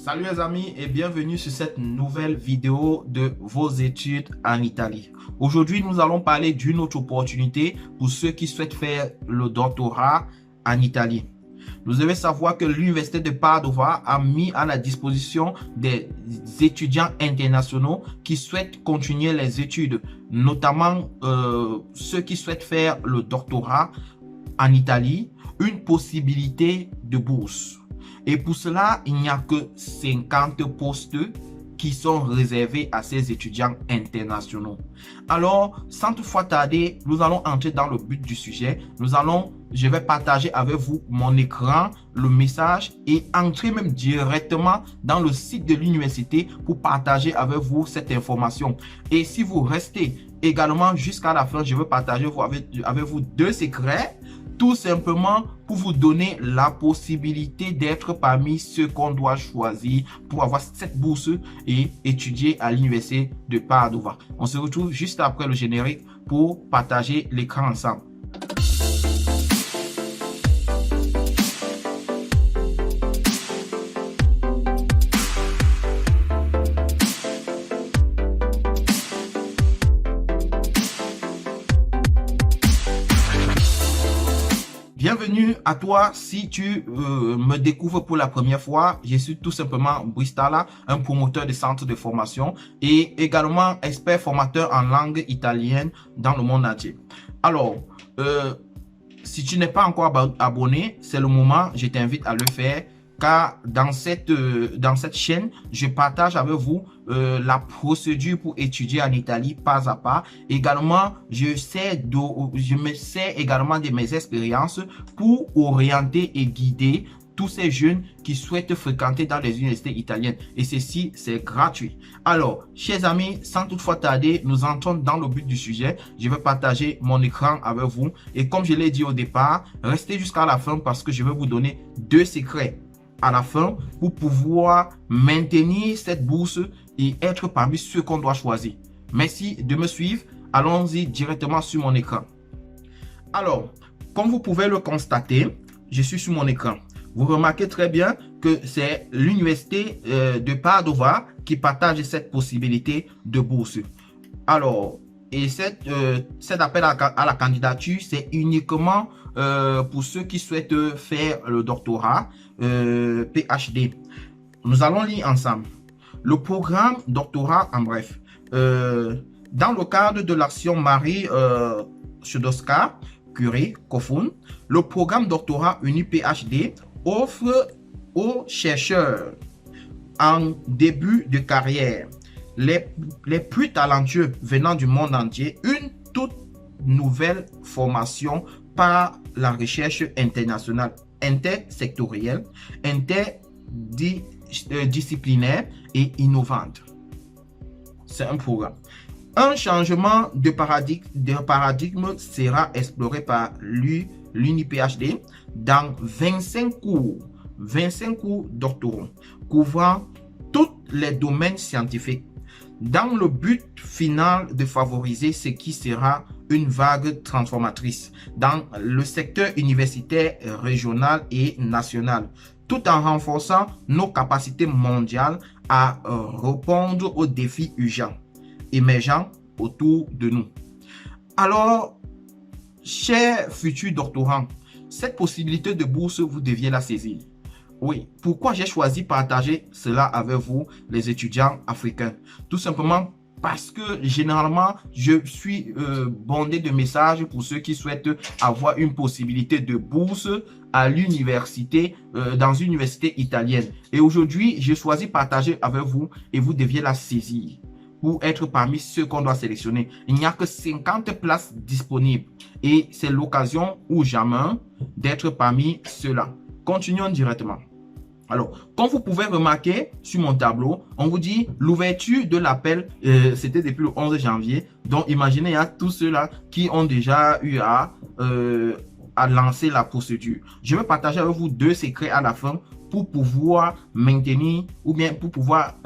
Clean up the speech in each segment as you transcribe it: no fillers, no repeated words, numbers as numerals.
Salut les amis et bienvenue sur cette nouvelle vidéo de vos études en Italie. Aujourd'hui, nous allons parler d'une autre opportunité pour ceux qui souhaitent faire le doctorat en Italie. Vous devez savoir que l'Université de Padova a mis à la disposition des étudiants internationaux qui souhaitent continuer les études, notamment ceux qui souhaitent faire le doctorat en Italie, une possibilité de bourse. Et pour cela, il n'y a que 50 postes qui sont réservés à ces étudiants internationaux. Alors, sans toutefois tarder, nous allons entrer dans le but du sujet. Je vais partager avec vous mon écran, le message et entrer même directement dans le site de l'université pour partager avec vous cette information. Et si vous restez également jusqu'à la fin, je vais partager avec vous deux secrets. Tout simplement pour vous donner la possibilité d'être parmi ceux qu'on doit choisir pour avoir cette bourse et étudier à l'université de Padova. On se retrouve juste après le générique pour partager l'écran ensemble. Bienvenue à toi si tu me découvres pour la première fois. Je suis tout simplement Bristala, un promoteur de centre de formation et également expert formateur en langue italienne dans le monde entier. Alors, si tu n'es pas encore abonné, c'est le moment, je t'invite à le faire. Car dans cette chaîne, je partage avec vous la procédure pour étudier en Italie pas à pas. Également, je me sers également de mes expériences pour orienter et guider tous ces jeunes qui souhaitent fréquenter dans les universités italiennes. Et ceci, c'est gratuit. Alors, chers amis, sans toutefois tarder, nous entrons dans le but du sujet. Je vais partager mon écran avec vous. Et comme je l'ai dit au départ, restez jusqu'à la fin parce que je vais vous donner deux secrets à la fin pour pouvoir maintenir cette bourse et être parmi ceux qu'on doit choisir. Merci de me suivre. Allons-y directement sur mon écran. Alors, comme vous pouvez le constater, je suis sur mon écran. Vous remarquez très bien que c'est l'université de Padova qui partage cette possibilité de bourse. Alors, et cet appel à la candidature, c'est uniquement pour ceux qui souhaitent faire le doctorat PhD. Nous allons lire ensemble. Le programme doctorat en bref. Dans le cadre de l'action Marie Sklodowska-Curie-Cofund, le programme doctorat uni PhD offre aux chercheurs en début de carrière les plus talentueux venant du monde entier une toute nouvelle formation par la recherche internationale, intersectorielle, interdisciplinaire et innovante. C'est un programme. Un changement de paradigme sera exploré par l'UNI-PhD dans 25 cours doctoraux couvrant tous les domaines scientifiques dans le but final de favoriser ce qui sera une vague transformatrice dans le secteur universitaire régional et national, tout en renforçant nos capacités mondiales à répondre aux défis urgents, émergents autour de nous. Alors, chers futurs doctorants, cette possibilité de bourse, vous deviez la saisir. Oui, pourquoi j'ai choisi de partager cela avec vous, les étudiants africains? Tout simplement parce que généralement, je suis bondé de messages pour ceux qui souhaitent avoir une possibilité de bourse à l'université, dans une université italienne. Et aujourd'hui, j'ai choisi de partager avec vous et vous deviez la saisir pour être parmi ceux qu'on doit sélectionner. Il n'y a que 50 places disponibles et c'est l'occasion ou jamais d'être parmi ceux-là. Continuons directement. Alors, comme vous pouvez remarquer sur mon tableau, on vous dit l'ouverture de l'appel, c'était depuis le 11 janvier. Donc, imaginez, il y a tous ceux-là qui ont déjà eu à lancer la procédure. Je vais partager avec vous deux secrets à la fin pour pouvoir maintenir ou bien pour pouvoir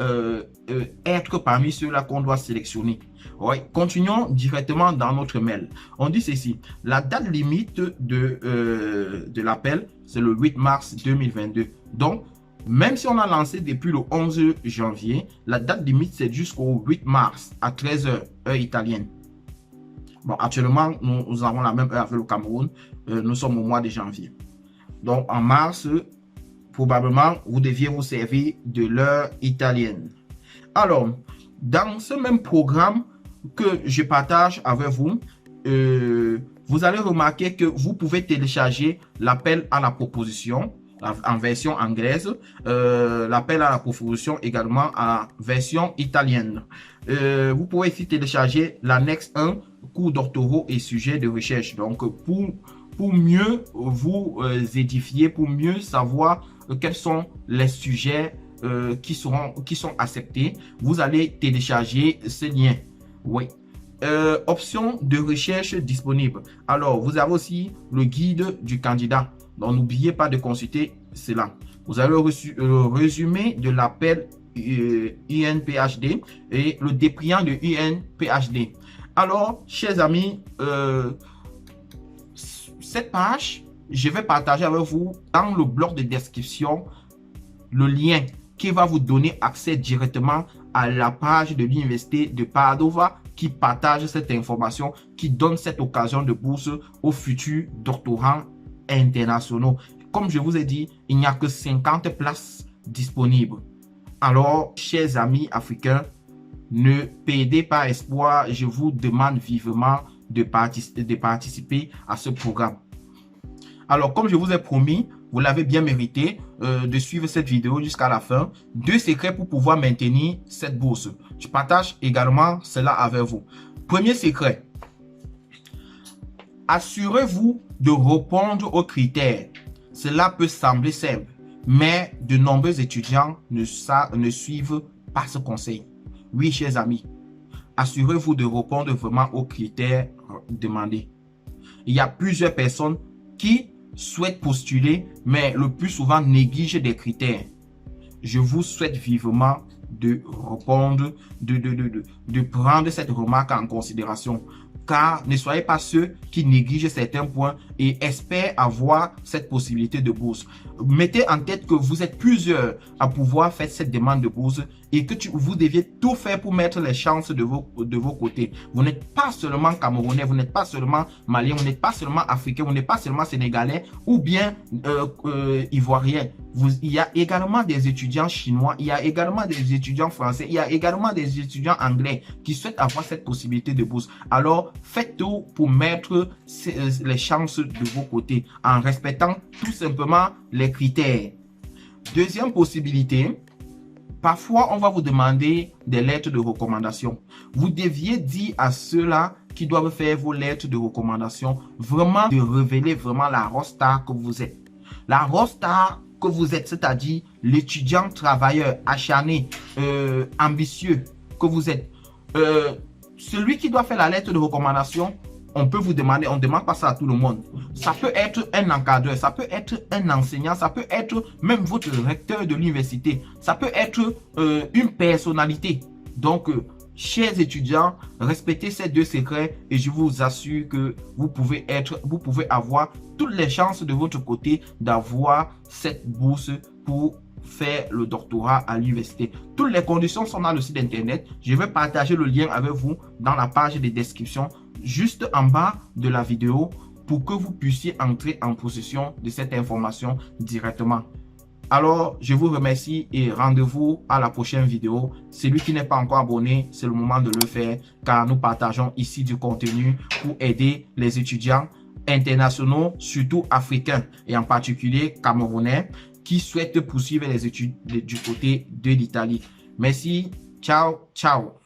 être parmi ceux-là qu'on doit sélectionner. Ouais, continuons directement dans notre mail. On dit ceci. La date limite de l'appel, c'est le 8 mars 2022. Donc, Même si on a lancé depuis le 11 janvier, la date limite c'est jusqu'au 8 mars à 13 h, heure italienne. Bon, actuellement, nous avons la même heure avec le Cameroun. Nous sommes au mois de janvier. Donc, en mars, probablement, vous deviez vous servir de l'heure italienne. Alors, dans ce même programme que je partage avec vous, vous allez remarquer que vous pouvez télécharger l'appel à la proposition en version anglaise, l'appel à la proposition également en version italienne. Vous pouvez ici télécharger l'annexe 1, cours doctoraux et sujets de recherche. Donc, pour mieux vous édifier, pour mieux savoir quels sont les sujets qui sont acceptés, vous allez télécharger ce lien. Oui. Option de recherche disponible. Alors, vous avez aussi le guide du candidat. Donc, n'oubliez pas de consulter cela. Vous avez le résumé de l'appel UNPHD et le dépliant de UNPHD. Alors, chers amis, cette page, je vais partager avec vous dans le bloc de description le lien qui va vous donner accès directement à la page de l'Université de Padova qui partage cette information, qui donne cette occasion de bourse aux futurs doctorants internationaux. Comme je vous ai dit, il n'y a que 50 places disponibles. Alors, chers amis africains, ne perdez pas espoir. Je vous demande vivement de participer à ce programme. Alors, comme je vous ai promis, vous l'avez bien mérité de suivre cette vidéo jusqu'à la fin. 2 secrets pour pouvoir maintenir cette bourse. Je partage également cela avec vous. Premier secret. Assurez-vous de répondre aux critères. Cela peut sembler simple, mais de nombreux étudiants ne suivent pas ce conseil. Oui, chers amis, assurez-vous de répondre vraiment aux critères demandés. Il y a plusieurs personnes qui souhaitent postuler, mais le plus souvent négligent des critères. Je vous souhaite vivement de répondre, de prendre cette remarque en considération. Car ne soyez pas ceux qui négligent certains points et espèrent avoir cette possibilité de bourse. Mettez en tête que vous êtes plusieurs à pouvoir faire cette demande de bourse et que vous deviez tout faire pour mettre les chances de vos côtés. Vous n'êtes pas seulement Camerounais, vous n'êtes pas seulement Malien, vous n'êtes pas seulement Africain, vous n'êtes pas seulement Sénégalais ou bien Ivoirien. Il y a également des étudiants chinois, il y a également des étudiants français, il y a également des étudiants anglais qui souhaitent avoir cette possibilité de bourse. Alors, faites tout pour mettre les chances de vos côtés en respectant tout simplement les critères. Deuxième possibilité, parfois on va vous demander des lettres de recommandation. Vous deviez dire à ceux-là qui doivent faire vos lettres de recommandation vraiment de révéler vraiment la rockstar que vous êtes. La rockstar que vous êtes, c'est-à-dire l'étudiant travailleur acharné, ambitieux que vous êtes. Celui qui doit faire la lettre de recommandation, on peut vous demander, on ne demande pas ça à tout le monde. Ça peut être un encadreur, ça peut être un enseignant, ça peut être même votre recteur de l'université, ça peut être une personnalité. Donc, chers étudiants, respectez ces 2 secrets et je vous assure que vous pouvez avoir toutes les chances de votre côté d'avoir cette bourse pour faire le doctorat à l'université. Toutes les conditions sont dans le site internet. Je vais partager le lien avec vous dans la page de description juste en bas de la vidéo pour que vous puissiez entrer en possession de cette information directement. Alors, je vous remercie et rendez-vous à la prochaine vidéo. Celui qui n'est pas encore abonné, c'est le moment de le faire car nous partageons ici du contenu pour aider les étudiants internationaux, surtout africains et en particulier camerounais qui souhaitent poursuivre les études du côté de l'Italie. Merci, ciao, ciao.